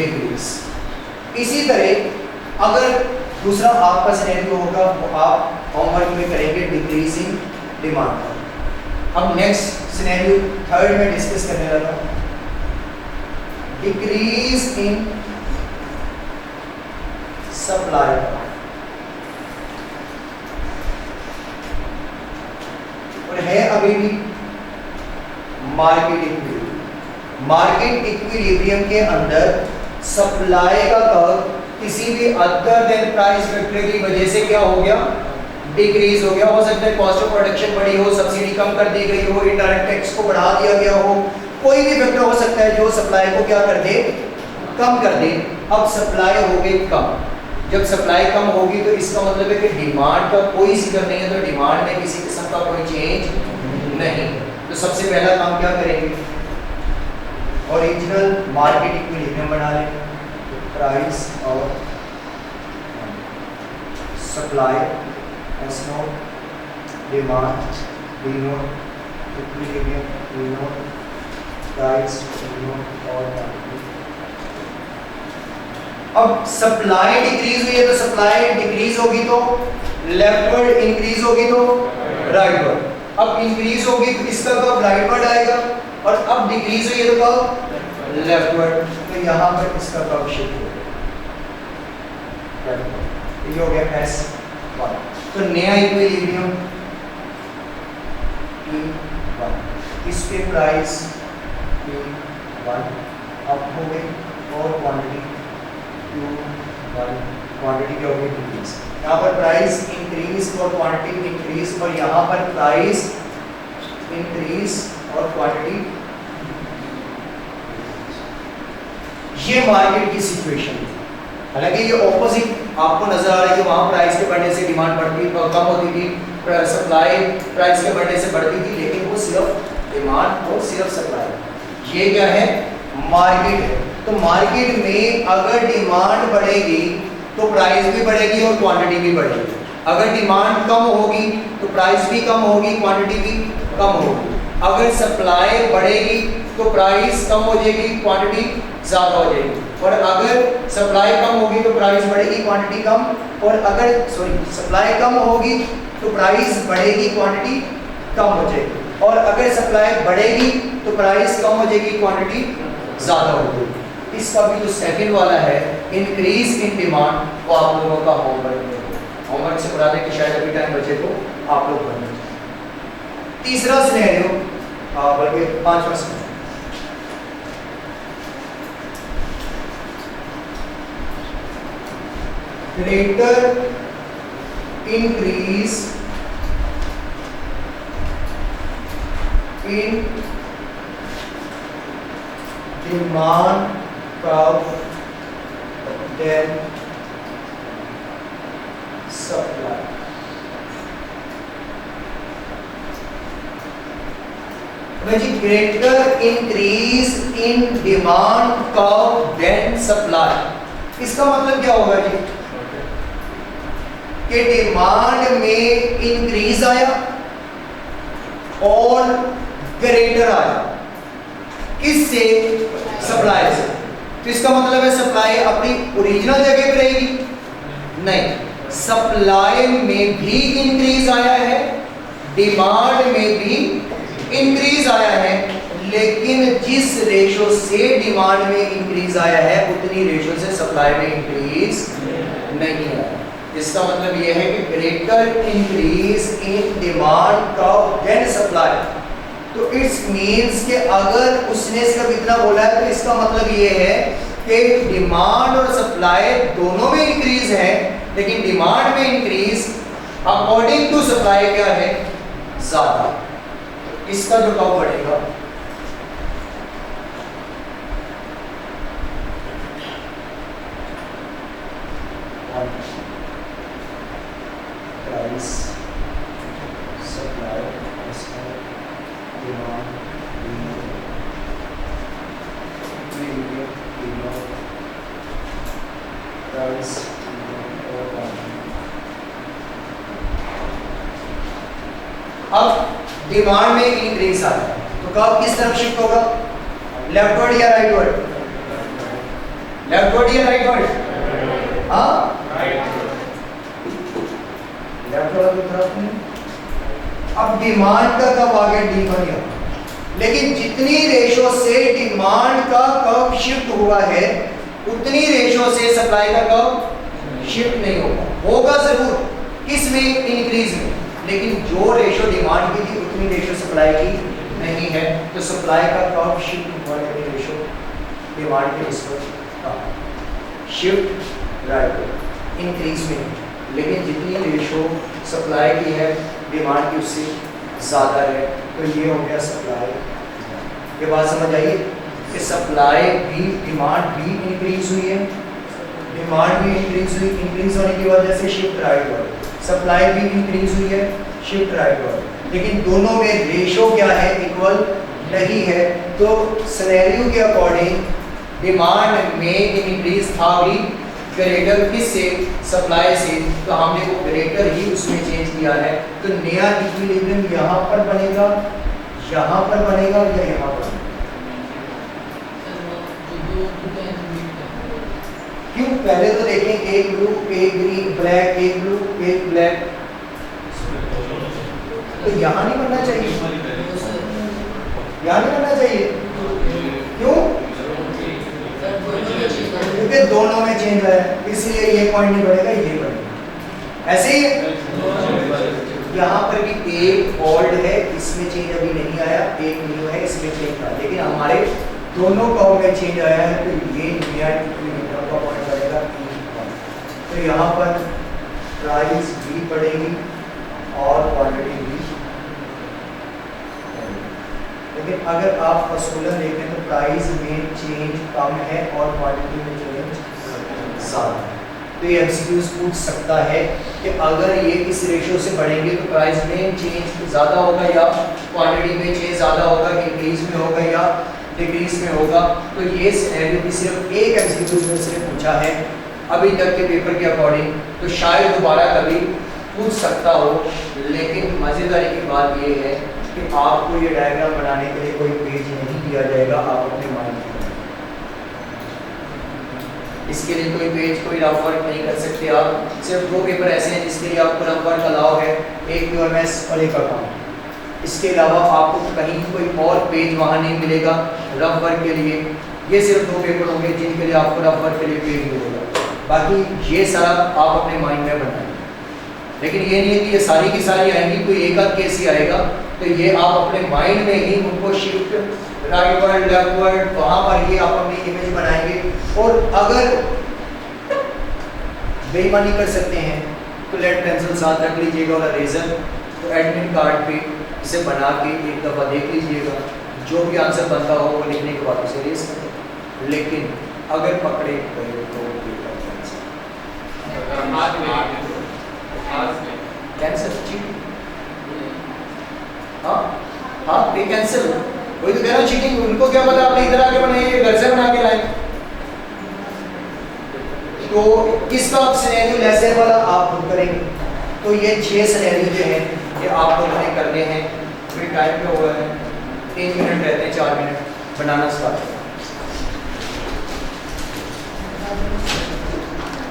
Decrease. इसी तरह अगर दूसरा आपका सिनेरियो होगा तो आप होमवर्क में करेंगे डिक्रीजिंग डिमांड। अब नेक्स्ट सिनेरियो थर्ड में डिस्कस करने लगा डिक्रीज इन सप्लाई। और है अभी भी मार्केट इक्विलिब्रियम। मार्केट इक्विलिब्रियम के अंदर सप्लाई का कर्व किसी भी अदर देन प्राइस फैक्टर की वजह से क्या हो गया, डिक्रीज हो गया। हो सकता है कॉस्ट ऑफ प्रोडक्शन बढ़ी हो, सब्सिडी कम कर दी गई हो, इनडायरेक्ट टैक्स को बढ़ा दिया गया हो, कोई भी फैक्टर हो सकता है जो सप्लाई को क्या कर दे, कम कर दे। अब सप्लाई हो गई कम, जब सप्लाई कम होगी तो इसका मतलब है कि डिमांड का कोई जिक्र नहीं है, तो डिमांड में किसी किस्म का कोई चेंज नहीं। तो सबसे पहला काम क्या करेंगे, ओरिजिनल मार्केट इक्विलिब्रियम बना लें, प्राइस और supply S note, demand D naught, equilibrium D naught, price D naught और क्वांटिटी। अब सप्लाई डिक्रीज हुई है तो सप्लाई डिक्रीज होगी तो लेफ्टवर्ड, इंक्रीज होगी तो राइटवर्ड। अब इंक्रीज होगी तो इसका कब राइटवर्ड आएगा, और अब डिक्रीज हुई है तो कब लेफ्टवर्ड। तो यहाँ पर इसका कब शिफ्ट हो गया, ये हो गया S1। तो नया इक्विलिब्रियम P1, इस पे प्राइस P1 अप हो गई और क्वांटिटी Q1, क्वांटिटी क्या होगी डिक्रीज। यहाँ पर प्राइस इंक्रीज और क्वांटिटी इंक्रीज, और यहाँ पर प्राइस इंक्रीज और क्वांटिटी। ये मार्केट की सिचुएशन है। हालांकि ये ऑपोजिट आपको नजर आ रहा है कि वहां प्राइस के बढ़ने से डिमांड बढ़ती कम होती थी, सप्लाई प्राइस के बढ़ने से बढ़ती थी, लेकिन वो सिर्फ डिमांड और सिर्फ सप्लाई। ये क्या है, मार्केट है। तो मार्केट में अगर डिमांड बढ़ेगी तो प्राइस भी बढ़ेगी और क्वांटिटी भी बढ़ेगी। अगर डिमांड कम होगी तो प्राइस भी कम होगी, क्वांटिटी भी कम होगी। अगर सप्लाई बढ़ेगी तो प्राइस कम हो जाएगी, क्वांटिटी ज़्यादा हो जाएगी। और अगर सप्लाई कम होगी तो प्राइस बढ़ेगी, क्वांटिटी कम। और अगर सप्लाई कम होगी तो प्राइस बढ़ेगी, क्वांटिटी कम हो जाएगी। और अगर सप्लाई बढ़ेगी तो प्राइस कम हो जाएगी, क्वांटिटी ज़्यादा हो जाएगी। इसका भी जो सेकंड वाला है इंक्रीज इन डिमांड, वो आप लोगों का होमवर्क से बता दें कि शायद अभी टाइम बचे तो आप लोग बने। तीसरा सिनेरियो, बल्कि पांचवा scenario, greater increase in demand curve than supply. Greater increase in demand curve than supply, इसका मतलब क्या होगा जी कि डिमांड में इंक्रीज आया और ग्रेटर आया, किससे, सप्लाई से। तो इसका मतलब है सप्लाई अपनी ओरिजिनल जगह पे रहेगी, नहीं, सप्लाई में भी इंक्रीज आया है, डिमांड में भी इंक्रीज आया है, लेकिन जिस रेशो से डिमांड में इंक्रीज आया है उतनी रेशो से सप्लाई में इंक्रीज नहीं आया। इसका मतलब यह है कि greater increase in demand curve than supply. तो इट्स मींस कि अगर उसने सिर्फ इतना बोला है तो इसका मतलब ये है कि डिमांड और सप्लाई दोनों में इंक्रीज है, लेकिन डिमांड में इंक्रीज अकॉर्डिंग टू सप्लाई क्या है, ज्यादा। इसका जो कर्व बढ़ेगा प्राइस सप्लाई डिमांड प्राइस। अब डिमांड में इंक्रीज आ रहा है तो कर्व किस तरफ शिफ्ट होगा, लेफ्टवर्ड या राइटवर्ड, लेफ्ट वर्ड या राइट वर्ड? हाँ, लेफ्ट वाला कोई तरफ नहीं। अब डिमांड का कब आ गया? डी बन गया। लेकिन जितनी रेशो से डिमांड का कर्व शिफ्ट हुआ है उतनी रेशो से सप्लाई का कर्व शिफ्ट नहीं होगा। होगा जरूर, किसमें? इंक्रीज में। लेकिन जो रेशो डिमांड की थी उतनी रेशो सप्लाई की नहीं है, तो सप्लाई का कर्व शिफ्ट होने की रेशो डिमांड के रिस्पेक्ट शिफ्ट राइट इंक्रीज में। लेकिन जितनी रेशो सप्लाई की है डिमांड की उससे ज़्यादा है, तो ये हो गया सप्लाई। ये बात समझ आइए कि सप्लाई भी डिमांड भी इंक्रीज हुई है, डिमांड भी इंक्रीज हुई, इंक्रीज होने की वजह से शिफ्ट राइट वर्ड, सप्लाई भी इंक्रीज हुई है, शिफ्ट राइट वर्ड। लेकिन दोनों में रेशो क्या है? इक्वल नहीं है। तो सिनेरियो के अकॉर्डिंग डिमांड में इंक्रीज था भी ग्रेटर किससे? सप्लाई से, तो हमने वो ग्रेटर ही उसमें चेंज किया है। तो नया इक्विलिब्रियम यहाँ पर बनेगा, यहाँ पर बनेगा या यहाँ पर? क्यों? पहले तो देखें, एक ब्लू एक ग्रीन ब्लैक, एक ब्लू एक ब्लैक, तो यहाँ नहीं बनना चाहिए, यहाँ नहीं बनना चाहिए। क्यों? क्योंकि दोनों में चेंज है, इसलिए ये पॉइंट नहीं बढ़ेगा, ये बढ़ेगा। ऐसे ही यहाँ पर भी एक ओल्ड है, इसमें चेंज अभी नहीं आया, एक न्यू है, इसमें चेंज था। लेकिन हमारे दोनों कर्व में चेंज आया है, तो ये नया इक्विलिब्रियम का पॉइंट बढ़ेगा। तो यहाँ पर प्राइस भी बढ़ेगी और क्वांटिटी भी। लेकिन अगर आप फॉर्मूला देखें तो प्राइस में चेंज कम है और क्वांटिटी में चेंज ज़्यादा है। तो ये एमसीक्यूज पूछ सकता है कि अगर ये इस रेशो से बढ़ेंगे तो प्राइस में चेंज ज़्यादा होगा या क्वांटिटी में चेंज ज़्यादा होगा, इंक्रीज में होगा या डिक्रीज में होगा। तो ये सिनेरियो भी सिर्फ एक एमसीक्यूज में सिर्फ पूछा है अभी तक के पेपर के अकॉर्डिंग, तो शायद दोबारा कभी पूछ सकता हो। लेकिन मज़ेदारी की बात ये है कि आपको ये डायग्राम बनाने के लिए कोई पेज नहीं दिया जाएगा, आप अपने माइंड में इसके लिए कोई पेज कोई रफ वर्क नहीं कर सकते। आप सिर्फ दो पेपर ऐसे हैं जिसके लिए आपको रफ वर्क अलाउ है, एक यूएमएस और एक अकाउंट। इसके अलावा आपको कहीं कोई और पेज वहाँ नहीं मिलेगा रफ वर्क के लिए। ये सिर्फ दो पेपर होंगे जिनके लिए आपको रफ वर्क के लिए पेज मिलेगा, बाकी ये सारा आप अपने माइंड में बनाएं। लेकिन ये नहीं है कि ये सारी की सारी आएंगी, कोई एक आध केस ही आएगा, तो ये आप अपने माइंड में ही उनको shift right word left word वहाँ पर ही आप अपनी इमेज बनाएंगे। और अगर बेईमानी कर सकते हैं तो लेड पेंसिल साथ रख लीजिएगा और इरेजर, तो एडमिट कार्ड पे इसे बना के एक दफ़ा देख लीजिएगा, जो भी आंसर बनता हो वो लिखने के बाद उसे इरेज करें। लेकिन अगर पकड़े गए तो कैंसिल, चीटिंग। हाँ हाँ, ये कैंसिल, वही तो कह रहा हूँ, चीटिंग। उनको क्या पता आपने इधर आके बनाई, घर से बना के लाए। तो इसका आप सिनेरियो लेसन वाला आप खुद करेंगे। तो ये 6 सिनेरियो जो हैं ये आप लोगों ने करने हैं। अभी टाइम पे हुआ है 3 मिनट रहते हैं, 4 मिनट बनाना स्टार्ट।